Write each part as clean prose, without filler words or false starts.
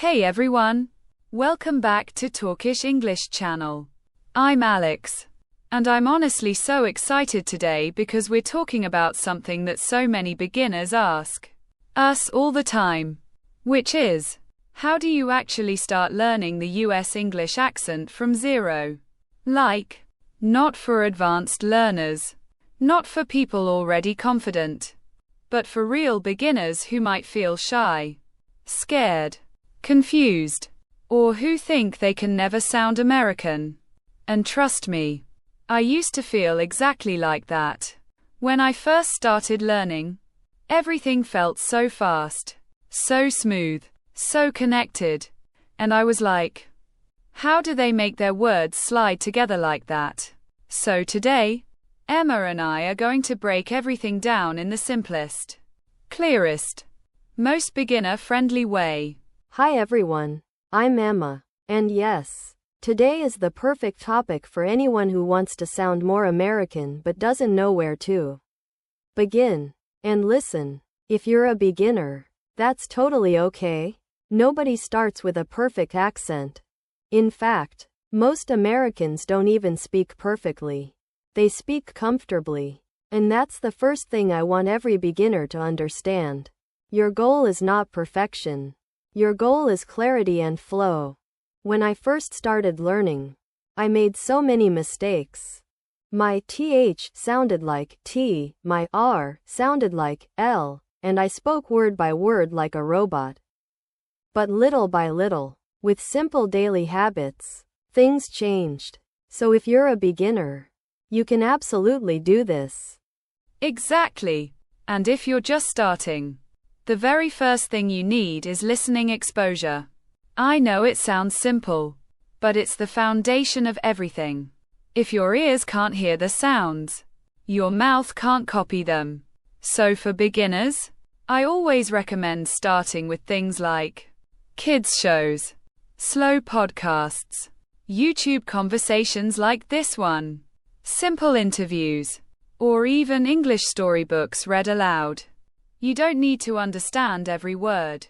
Hey everyone! Welcome back to Talkish English channel. I'm Alex. And I'm honestly so excited today because we're talking about something that so many beginners ask us all the time. Which is, how do you actually start learning the US English accent from zero? Like, not for advanced learners. Not for people already confident. But for real beginners who might feel shy, scared, confused, or who think they can never sound American. And trust me, I used to feel exactly like that. When I first started learning, everything felt so fast, so smooth, so connected, and I was like, how do they make their words slide together like that? So today, Emma and I are going to break everything down in the simplest, clearest, most beginner-friendly way. Hi everyone, I'm Emma, and yes, today is the perfect topic for anyone who wants to sound more American but doesn't know where to begin. And listen, if you're a beginner, that's totally okay. Nobody starts with a perfect accent. In fact, most Americans don't even speak perfectly. They speak comfortably. And that's the first thing I want every beginner to understand. Your goal is not perfection. Your goal is clarity and flow. When I first started learning, I made so many mistakes. My TH sounded like T, my R sounded like L, and I spoke word by word like a robot. But little by little, with simple daily habits, things changed. So if you're a beginner, you can absolutely do this. Exactly. And if you're just starting, the very first thing you need is listening exposure. I know it sounds simple, but it's the foundation of everything. If your ears can't hear the sounds, your mouth can't copy them. So for beginners, I always recommend starting with things like kids shows, slow podcasts, YouTube conversations like this one, simple interviews, or even English storybooks read aloud. You don't need to understand every word.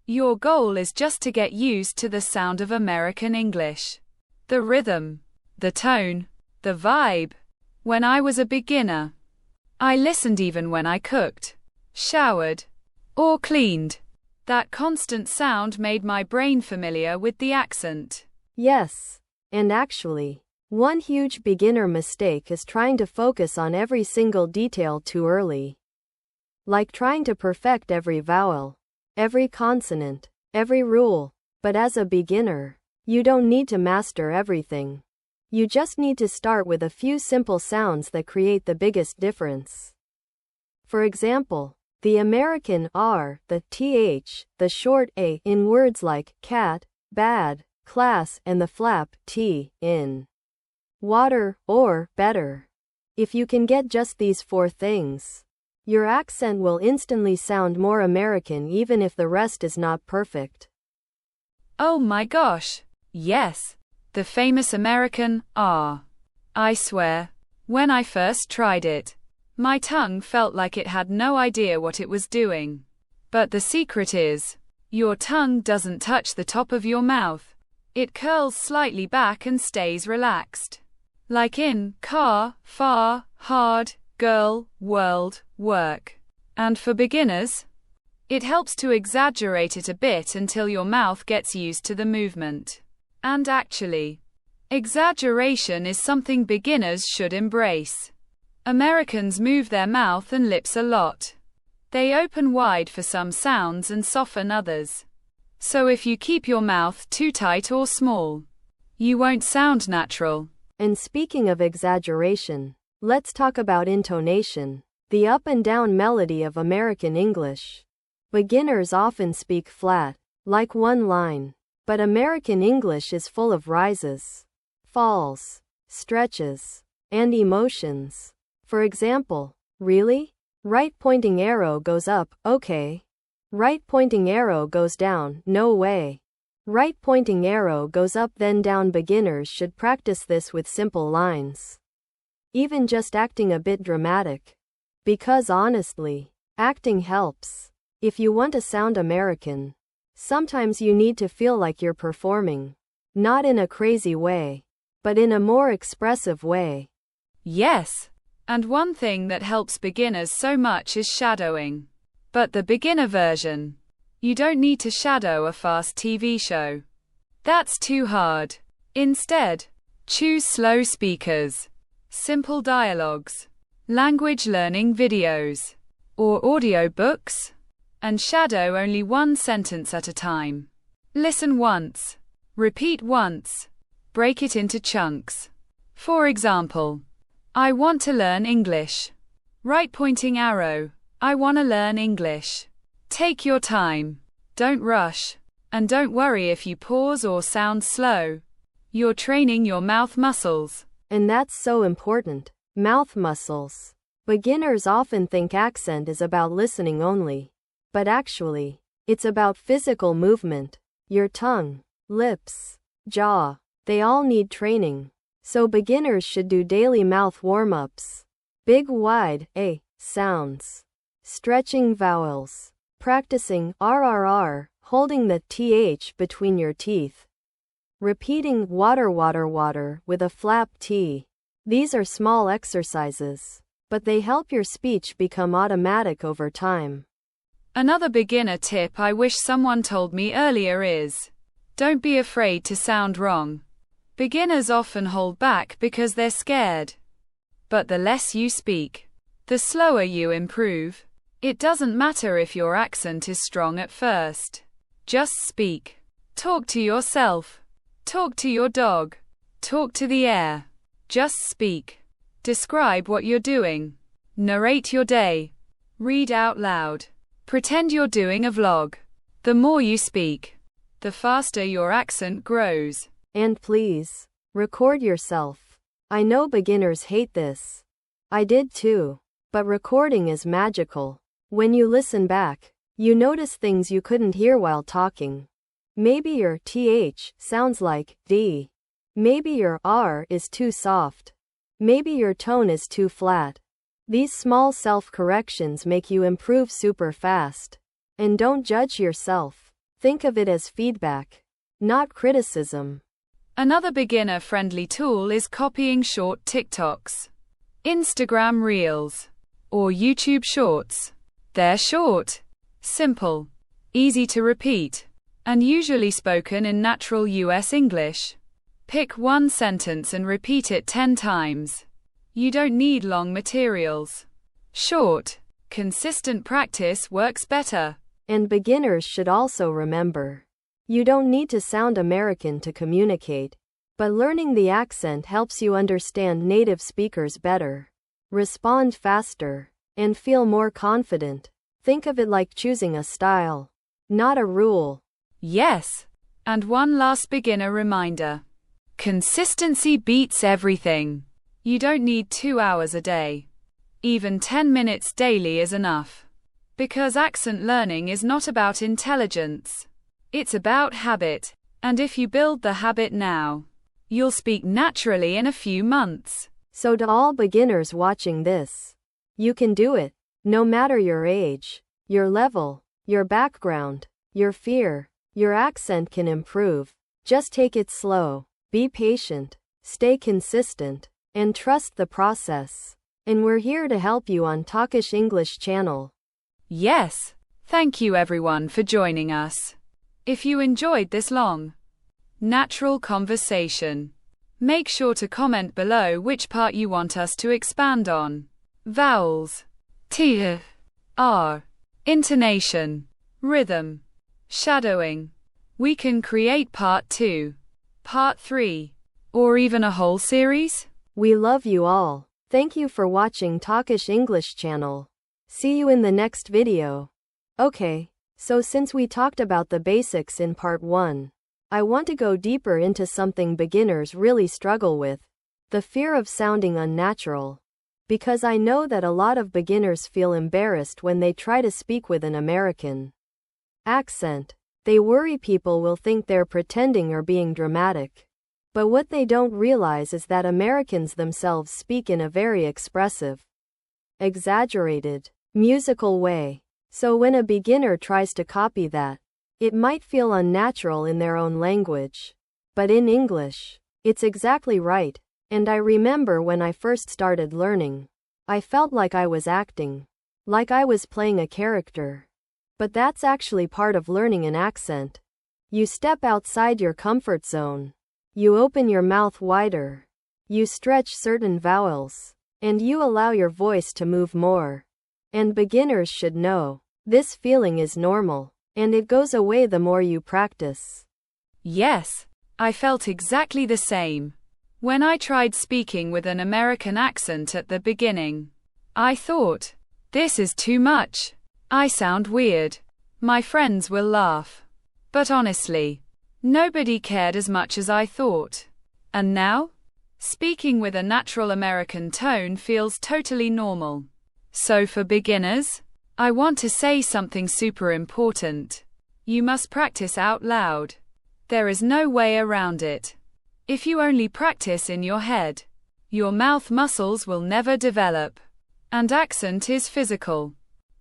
Your goal is just to get used to the sound of American English. The rhythm, the tone, the vibe. When I was a beginner, I listened even when I cooked, showered, or cleaned. That constant sound made my brain familiar with the accent. Yes, and actually, one huge beginner mistake is trying to focus on every single detail too early. Like trying to perfect every vowel, every consonant, every rule. But as a beginner, you don't need to master everything. You just need to start with a few simple sounds that create the biggest difference. For example, the American R, the TH, the short A in words like cat, bad, class, and the flap T in water or better. If you can get just these four things, your accent will instantly sound more American even if the rest is not perfect. Oh my gosh, yes, the famous American R. I swear, when I first tried it, my tongue felt like it had no idea what it was doing. But the secret is, your tongue doesn't touch the top of your mouth. It curls slightly back and stays relaxed. Like in car, far, hard, girl, world, work. And for beginners, it helps to exaggerate it a bit until your mouth gets used to the movement. And actually, exaggeration is something beginners should embrace. Americans move their mouth and lips a lot. They open wide for some sounds and soften others. So if you keep your mouth too tight or small, you won't sound natural. And speaking of exaggeration, let's talk about intonation, the up and down melody of American English. Beginners often speak flat, like one line. But American English is full of rises, falls, stretches, and emotions. For example, really? Right pointing arrow goes up, okay. Right pointing arrow goes down, no way. Right pointing arrow goes up then down. Beginners should practice this with simple lines. Even just acting a bit dramatic. Because honestly, acting helps. If you want to sound American, Sometimes you need to feel like you're performing. Not in a crazy way, but in a more expressive way. Yes. And one thing that helps beginners so much is shadowing. But the beginner version. You don't need to shadow a fast TV show. That's too hard. Instead, choose slow speakers, simple dialogues, language learning videos, or audio books, and shadow only one sentence at a time. Listen once, repeat once, break it into chunks. For example, I want to learn English. Right pointing arrow, I want to learn English. Take your time, don't rush, and don't worry if you pause or sound slow. You're training your mouth muscles. And that's so important. Mouth muscles. Beginners often think accent is about listening only. But actually, it's about physical movement. Your tongue, lips, jaw, they all need training. So beginners should do daily mouth warm-ups. Big wide A sounds. Stretching vowels. Practicing RRR, holding the TH between your teeth. Repeating water water water with a flap T. These are small exercises, but they help your speech become automatic over time. Another beginner tip I wish someone told me earlier is, don't be afraid to sound wrong. Beginners often hold back because they're scared. But the less you speak, the slower you improve. It doesn't matter if your accent is strong at first. Just speak. Talk to yourself. Talk to your dog. Talk to the air. Just speak. Describe what you're doing. Narrate your day. Read out loud. Pretend you're doing a vlog. The more you speak, the faster your accent grows. And please, record yourself. I know beginners hate this. I did too. But recording is magical. When you listen back, you notice things you couldn't hear while talking. Maybe your TH sounds like D. Maybe your R is too soft. Maybe your tone is too flat. These small self-corrections make you improve super fast. And don't judge yourself. Think of it as feedback, not criticism. Another beginner-friendly tool is copying short TikToks, Instagram Reels, or YouTube Shorts. They're short, simple, easy to repeat, and usually spoken in natural US English. Pick one sentence and repeat it 10 times. You don't need long materials. Short, consistent practice works better. And beginners should also remember, you don't need to sound American to communicate, but learning the accent helps you understand native speakers better, respond faster, and feel more confident. Think of it like choosing a style, not a rule. Yes. And one last beginner reminder. Consistency beats everything. You don't need 2 hours a day. Even 10 minutes daily is enough. Because accent learning is not about intelligence. It's about habit. And if you build the habit now, you'll speak naturally in a few months. So to all beginners watching this, you can do it. No matter your age, your level, your background, your fear, your accent can improve. Just take it slow. Be patient. Stay consistent. And trust the process. And we're here to help you on Talkish English channel. Yes. Thank you everyone for joining us. If you enjoyed this long, natural conversation, make sure to comment below which part you want us to expand on. Vowels, T, R, intonation, rhythm, shadowing. We can create part 2, part 3, or even a whole series. We love you all. Thank you for watching Talkish English channel. See you in the next video. Okay, so since we talked about the basics in part 1, I want to go deeper into something beginners really struggle with. The fear of sounding unnatural. Because I know that a lot of beginners feel embarrassed when they try to speak with an American accent. They worry people will think they're pretending or being dramatic. But what they don't realize is that Americans themselves speak in a very expressive, exaggerated, musical way. So when a beginner tries to copy that, It might feel unnatural in their own language. But in English, it's exactly right. And I remember when I first started learning, I felt like I was acting, like I was playing a character. But that's actually part of learning an accent. You step outside your comfort zone. You open your mouth wider. You stretch certain vowels. And you allow your voice to move more. And beginners should know, this feeling is normal. And it goes away the more you practice. Yes, I felt exactly the same. When I tried speaking with an American accent at the beginning, I thought, this is too much. I sound weird. My friends will laugh. But honestly, nobody cared as much as I thought. And now, speaking with a natural American tone feels totally normal. So for beginners, I want to say something super important. You must practice out loud. There is no way around it. If you only practice in your head, your mouth muscles will never develop. And accent is physical.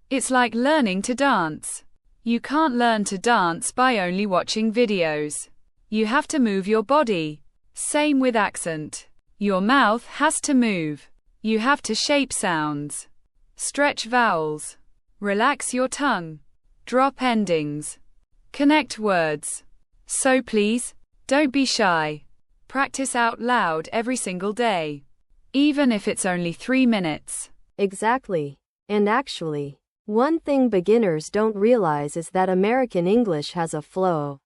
It's like learning to dance. You can't learn to dance by only watching videos. You have to move your body. Same with accent. Your mouth has to move. You have to shape sounds. Stretch vowels. Relax your tongue. Drop endings. Connect words. So please, don't be shy. Practice out loud every single day. Even if it's only 3 minutes. Exactly. And actually, one thing beginners don't realize is that American English has a flow.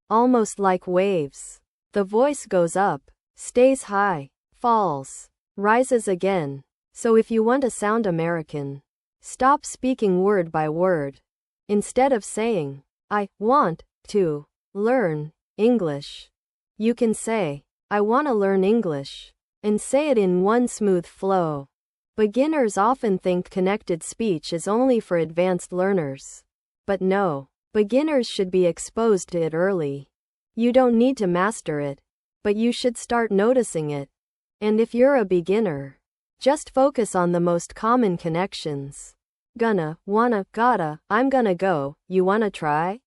Almost like waves. The voice goes up, stays high, falls, rises again. So if you want to sound American, stop speaking word by word. Instead of saying, I want to learn English, you can say, I want to learn English, and say it in one smooth flow. Beginners often think connected speech is only for advanced learners. But no, beginners should be exposed to it early. You don't need to master it, but you should start noticing it. And if you're a beginner, just focus on the most common connections. Gonna, wanna, gotta, I'm gonna go, you wanna try?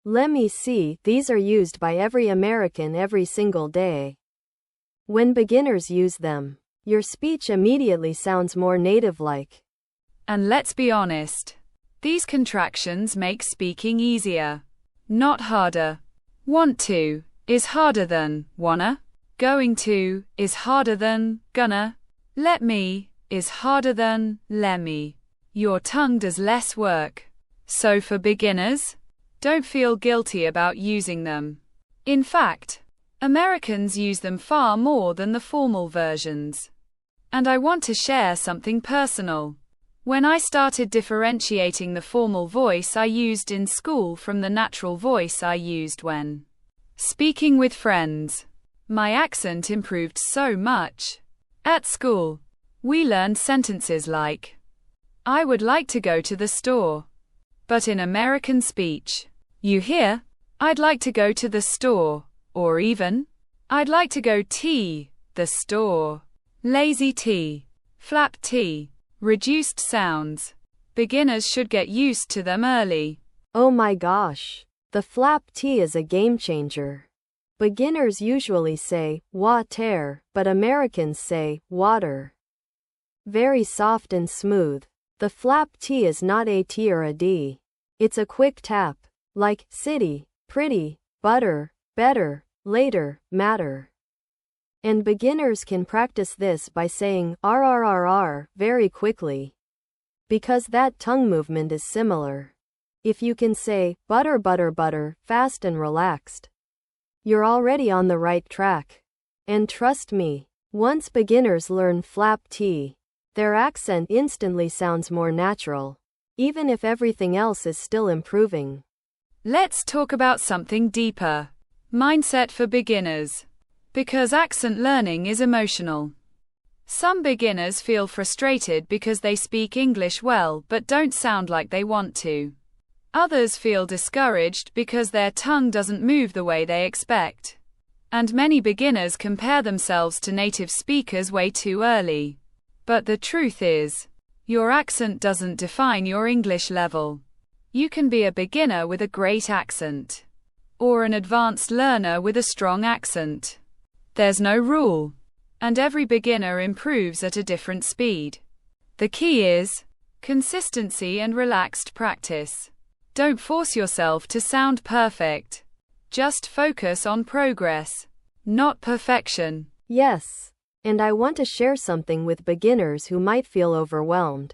Let me see, these are used by every American every single day. When beginners use them, your speech immediately sounds more native-like. And let's be honest, these contractions make speaking easier, not harder. Want to is harder than wanna. Going to is harder than gonna. Let me is harder than lemme. Your tongue does less work. So for beginners, don't feel guilty about using them. In fact, Americans use them far more than the formal versions. And I want to share something personal. When I started differentiating the formal voice I used in school from the natural voice I used when speaking with friends, my accent improved so much. At school, we learned sentences like, I would like to go to the store. But in American speech, you hear, I'd like to go to the store, or even, I'd like to go to the store. Lazy T, flap T, reduced sounds. Beginners should get used to them early. Oh my gosh, the flap T is a game changer. Beginners usually say water, but Americans say water. Very soft and smooth. The flap T is not a T or a D. It's a quick tap, like city, pretty, butter, better, later, matter. And beginners can practice this by saying RRRR very quickly. Because that tongue movement is similar. If you can say butter butter butter fast and relaxed, you're already on the right track. And trust me, once beginners learn flap T, their accent instantly sounds more natural, even if everything else is still improving. Let's talk about something deeper. Mindset for beginners. Because accent learning is emotional. Some beginners feel frustrated because they speak English well but don't sound like they want to. Others feel discouraged because their tongue doesn't move the way they expect. And many beginners compare themselves to native speakers way too early. But the truth is, your accent doesn't define your English level. You can be a beginner with a great accent, or an advanced learner with a strong accent. There's no rule, and every beginner improves at a different speed. The key is consistency and relaxed practice. Don't force yourself to sound perfect. Just focus on progress, not perfection. Yes, and I want to share something with beginners who might feel overwhelmed.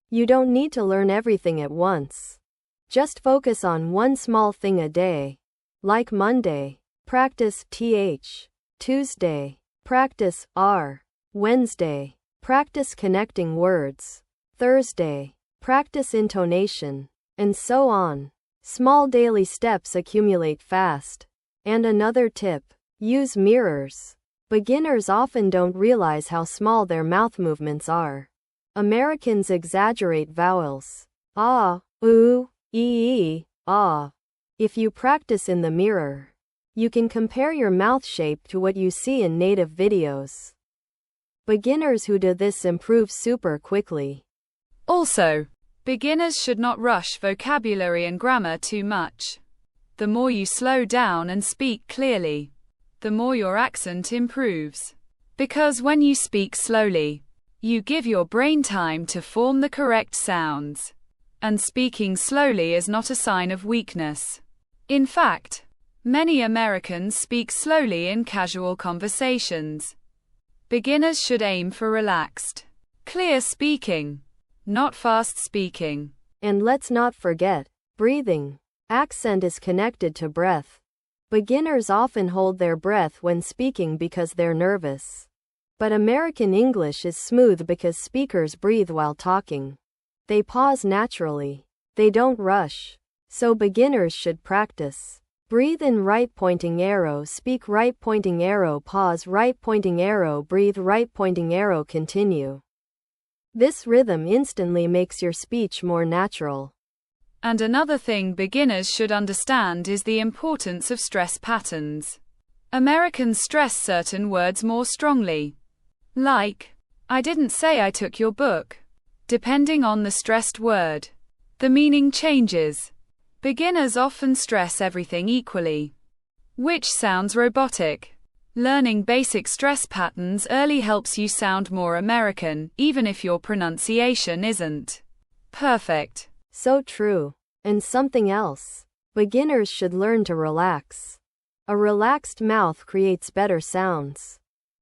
You don't need to learn everything at once. Just focus on one small thing a day. Like Monday, practice th. Tuesday, practice r. Wednesday, practice connecting words. Thursday, practice intonation. And so on. Small daily steps accumulate fast. And another tip, use mirrors. Beginners often don't realize how small their mouth movements are. Americans exaggerate vowels. Ah, oo, ee, ah. If you practice in the mirror, you can compare your mouth shape to what you see in native videos. Beginners who do this improve super quickly. Also, beginners should not rush vocabulary and grammar too much. The more you slow down and speak clearly, the more your accent improves. Because when you speak slowly, you give your brain time to form the correct sounds. And speaking slowly is not a sign of weakness. In fact, many Americans speak slowly in casual conversations. Beginners should aim for relaxed, clear speaking, not fast speaking. And let's not forget, breathing. Accent is connected to breath. Beginners often hold their breath when speaking because they're nervous. But American English is smooth because speakers breathe while talking. They pause naturally. They don't rush. So beginners should practice. Breathe in right pointing arrow, speak right pointing arrow, pause right pointing arrow, breathe right pointing arrow, continue. This rhythm instantly makes your speech more natural. And another thing beginners should understand is the importance of stress patterns. Americans stress certain words more strongly. Like, I didn't say I took your book. Depending on the stressed word, the meaning changes. Beginners often stress everything equally, which sounds robotic. Learning basic stress patterns early helps you sound more American, even if your pronunciation isn't perfect. So true. And something else. Beginners should learn to relax. A relaxed mouth creates better sounds.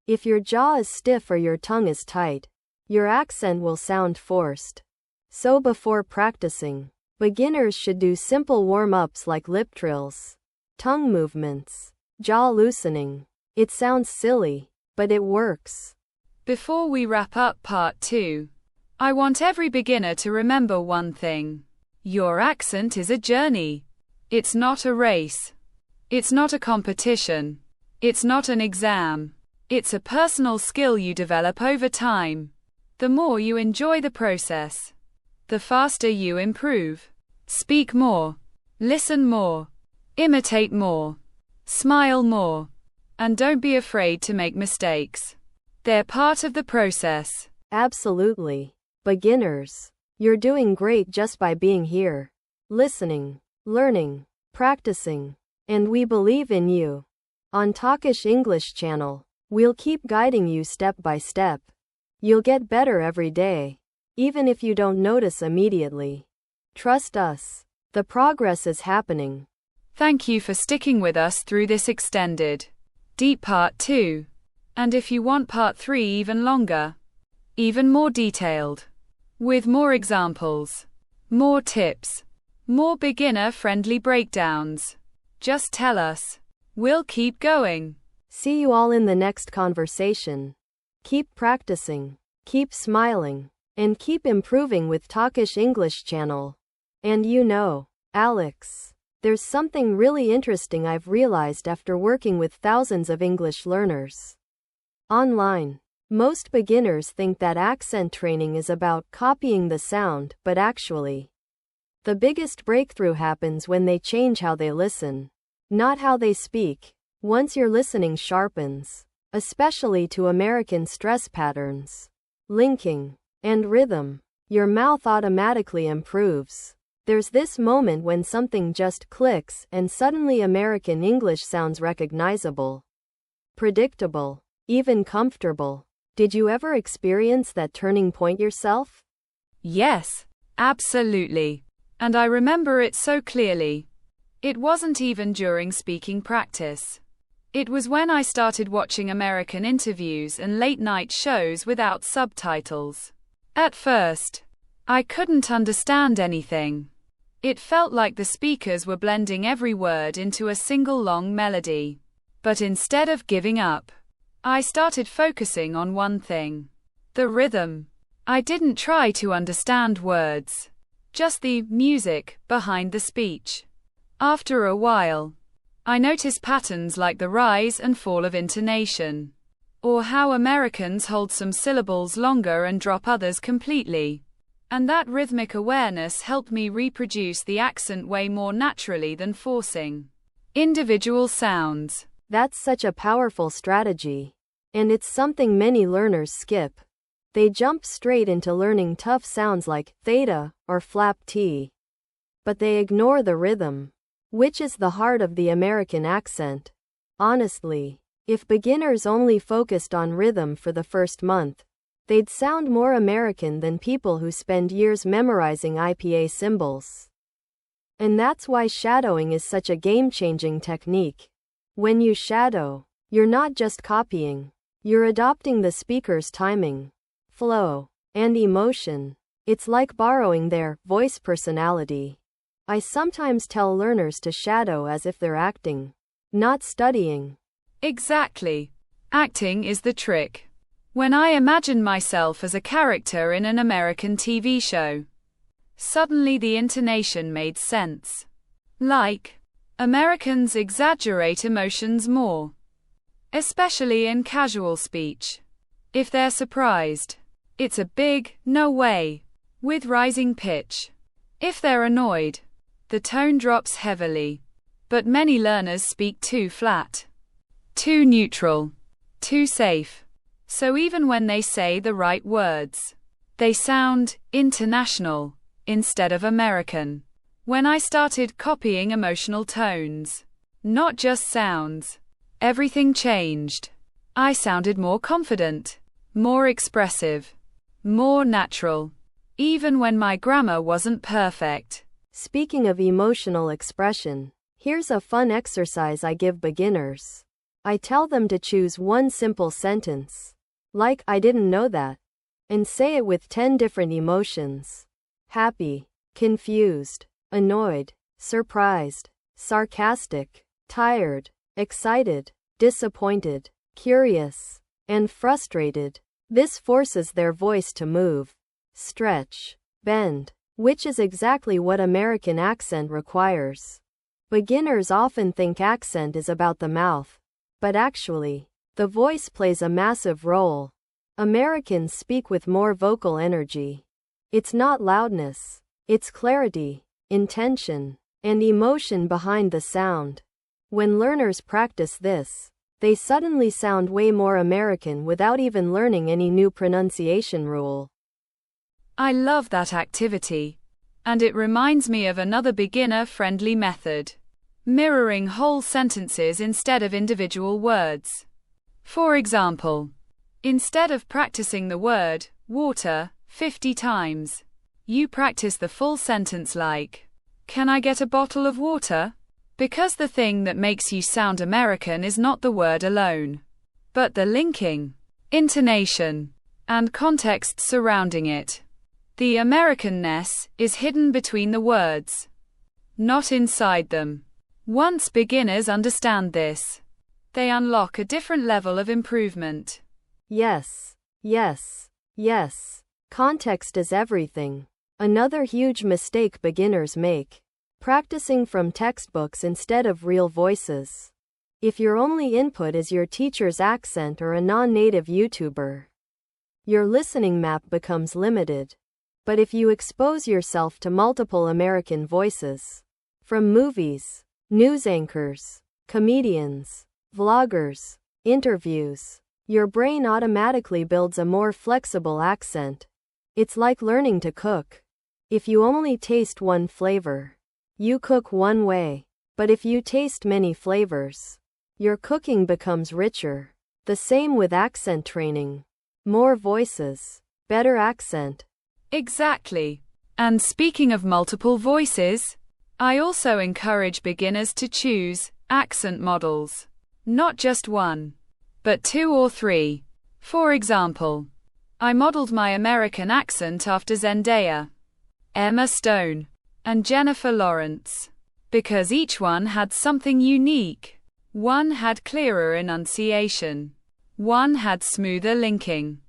If your jaw is stiff or your tongue is tight, your accent will sound forced. So before practicing, beginners should do simple warm-ups like lip trills, tongue movements, jaw loosening. It sounds silly, but it works. Before we wrap up part 2, I want every beginner to remember one thing. Your accent is a journey. It's not a race. It's not a competition. It's not an exam. It's a personal skill you develop over time. The more you enjoy the process, the faster you improve. Speak more. Listen more. Imitate more. Smile more. And don't be afraid to make mistakes. They're part of the process. Absolutely. Beginners, you're doing great just by being here, listening, learning, practicing, and we believe in you. On Talkish English channel, we'll keep guiding you step by step. You'll get better every day, even if you don't notice immediately. Trust us. The progress is happening. Thank you for sticking with us through this extended, deep part 2. And if you want part 3 even longer, even more detailed, with more examples, more tips, more beginner-friendly breakdowns, just tell us. We'll keep going. See you all in the next conversation. Keep practicing, keep smiling, and keep improving with Talkish English channel. And you know, Alex, there's something really interesting I've realized after working with thousands of English learners online. Most beginners think that accent training is about copying the sound, but actually, the biggest breakthrough happens when they change how they listen, not how they speak. Once your listening sharpens, especially to American stress patterns, linking, and rhythm, your mouth automatically improves. There's this moment when something just clicks and suddenly American English sounds recognizable, predictable, even comfortable. Did you ever experience that turning point yourself? Yes, absolutely. And I remember it so clearly. It wasn't even during speaking practice. It was when I started watching American interviews and late-night shows without subtitles. At first, I couldn't understand anything. It felt like the speakers were blending every word into a single long melody. But instead of giving up, I started focusing on one thing: the rhythm. I didn't try to understand words, just the music behind the speech. After a while, I noticed patterns like the rise and fall of intonation, or how Americans hold some syllables longer and drop others completely. And that rhythmic awareness helped me reproduce the accent way more naturally than forcing individual sounds. That's such a powerful strategy. And it's something many learners skip. They jump straight into learning tough sounds like theta or flap T. But they ignore the rhythm, which is the heart of the American accent. Honestly, if beginners only focused on rhythm for the first month, they'd sound more American than people who spend years memorizing IPA symbols. And that's why shadowing is such a game-changing technique. When you shadow, you're not just copying, you're adopting the speaker's timing, flow, and emotion. It's like borrowing their voice personality. I sometimes tell learners to shadow as if they're acting, not studying. Exactly. Acting is the trick. When I imagined myself as a character in an American TV show, suddenly the intonation made sense. Like, Americans exaggerate emotions more, especially in casual speech. If they're surprised, it's a big, no way, with rising pitch. If they're annoyed, the tone drops heavily. But many learners speak too flat, too neutral, too safe. So even when they say the right words, they sound international instead of American. When I started copying emotional tones, not just sounds, everything changed. I sounded more confident, more expressive, more natural, even when my grammar wasn't perfect. Speaking of emotional expression, here's a fun exercise I give beginners. I tell them to choose one simple sentence, like "I didn't know that," and say it with 10 different emotions: happy, confused, annoyed, surprised, sarcastic, tired, excited, disappointed, curious, and frustrated. This forces their voice to move, stretch, bend, which is exactly what American accent requires. Beginners often think accent is about the mouth, but actually, the voice plays a massive role. Americans speak with more vocal energy. It's not loudness, it's clarity, intention, and emotion behind the sound. When learners practice this, they suddenly sound way more American without even learning any new pronunciation rule. I love that activity. And it reminds me of another beginner-friendly method: mirroring whole sentences instead of individual words. For example, instead of practicing the word water 50 times, you practice the full sentence like, "Can I get a bottle of water?" Because the thing that makes you sound American is not the word alone, but the linking, intonation, and context surrounding it. The Americanness is hidden between the words, not inside them. Once beginners understand this, they unlock a different level of improvement. Yes, yes, yes. Context is everything. Another huge mistake beginners make: practicing from textbooks instead of real voices. If your only input is your teacher's accent or a non-native YouTuber, your listening map becomes limited. But if you expose yourself to multiple American voices, from movies, news anchors, comedians, vloggers, interviews, your brain automatically builds a more flexible accent. It's like learning to cook. If you only taste one flavor, you cook one way. But if you taste many flavors, your cooking becomes richer. The same with accent training. More voices, better accent. Exactly. And speaking of multiple voices, I also encourage beginners to choose accent models. Not just one, but 2 or 3. For example, I modeled my American accent after Zendaya, Emma Stone, and Jennifer Lawrence, because each one had something unique. One had clearer enunciation, one had smoother linking,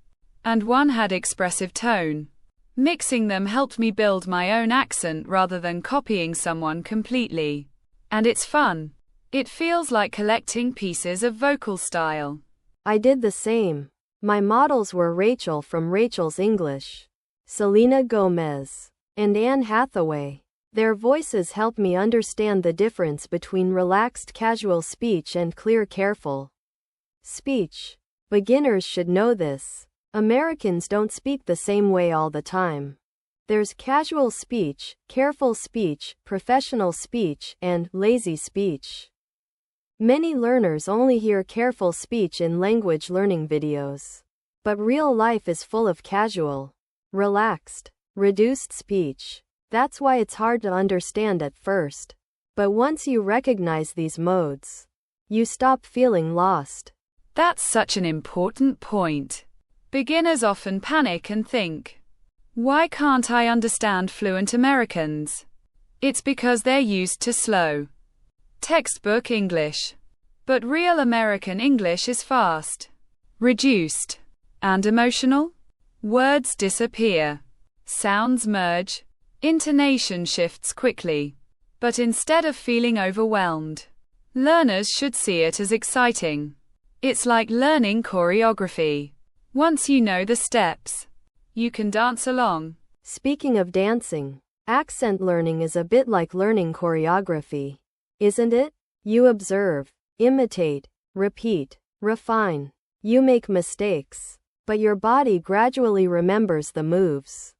and one had expressive tone. Mixing them helped me build my own accent rather than copying someone completely. And it's fun. It feels like collecting pieces of vocal style. I did the same. My models were Rachel from Rachel's English, Selena Gomez, and Anne Hathaway. Their voices help me understand the difference between relaxed casual speech and clear careful speech. Beginners should know this. Americans don't speak the same way all the time. There's casual speech, careful speech, professional speech, and lazy speech. Many learners only hear careful speech in language learning videos. But real life is full of casual, relaxed, reduced speech. That's why it's hard to understand at first. But once you recognize these modes, you stop feeling lost. That's such an important point. Beginners often panic and think, why can't I understand fluent Americans? It's because they're used to slow, textbook English. But real American English is fast, reduced, and emotional. Words disappear, sounds merge, intonation shifts quickly. But instead of feeling overwhelmed, learners should see it as exciting. It's like learning choreography. Once you know the steps, you can dance along. Speaking of dancing, accent learning is a bit like learning choreography, isn't it? You observe, imitate, repeat, refine. You make mistakes, but your body gradually remembers the moves.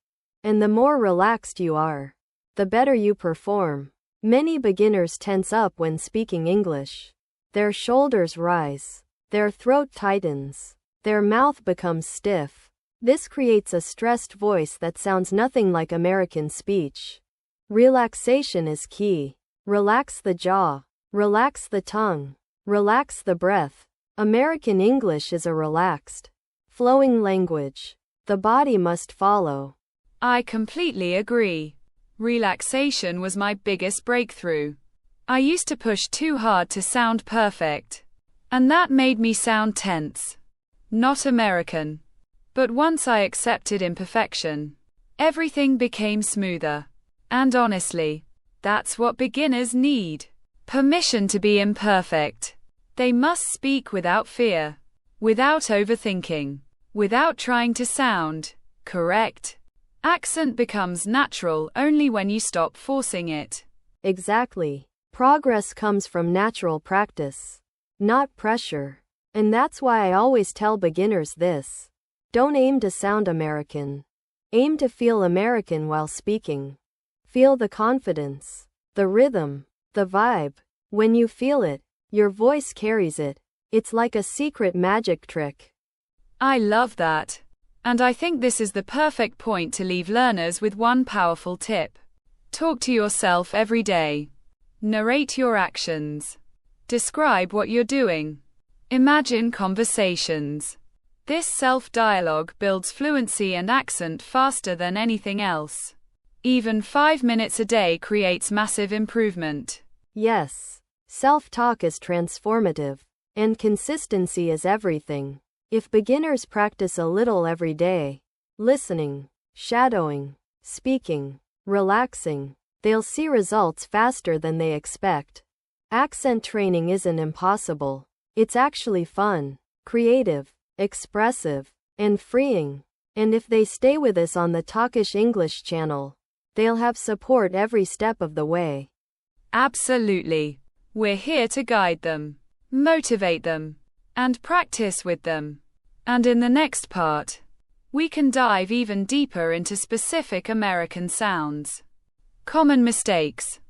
And the more relaxed you are, the better you perform. Many beginners tense up when speaking English. Their shoulders rise, their throat tightens, their mouth becomes stiff. This creates a stressed voice that sounds nothing like American speech. Relaxation is key. Relax the jaw, relax the tongue, relax the breath. American English is a relaxed, flowing language. The body must follow. I completely agree. Relaxation was my biggest breakthrough. I used to push too hard to sound perfect, and that made me sound tense, not American. But once I accepted imperfection, everything became smoother. And honestly, that's what beginners need. Permission to be imperfect. They must speak without fear, without overthinking, without trying to sound correct. Accent becomes natural only when you stop forcing it. Exactly. Progress comes from natural practice, not pressure. And that's why I always tell beginners this. Don't aim to sound American. Aim to feel American while speaking. Feel the confidence, the rhythm, the vibe. When you feel it, your voice carries it. It's like a secret magic trick. I love that. And I think this is the perfect point to leave learners with one powerful tip. Talk to yourself every day. Narrate your actions. Describe what you're doing. Imagine conversations. This self-dialogue builds fluency and accent faster than anything else. Even 5 minutes a day creates massive improvement. Yes, self-talk is transformative, and consistency is everything. If beginners practice a little every day, listening, shadowing, speaking, relaxing, they'll see results faster than they expect. Accent training isn't impossible. It's actually fun, creative, expressive, and freeing. And if they stay with us on the Talkish English channel, they'll have support every step of the way. Absolutely. We're here to guide them, motivate them, and practice with them. And in the next part, we can dive even deeper into specific American sounds, common mistakes,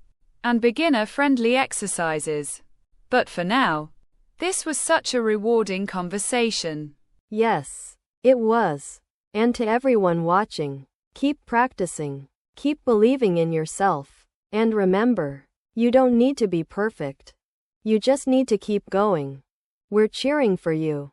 and beginner-friendly exercises. But for now, this was such a rewarding conversation. Yes, it was. And to everyone watching, keep practicing, keep believing in yourself, and remember, you don't need to be perfect. You just need to keep going. We're cheering for you.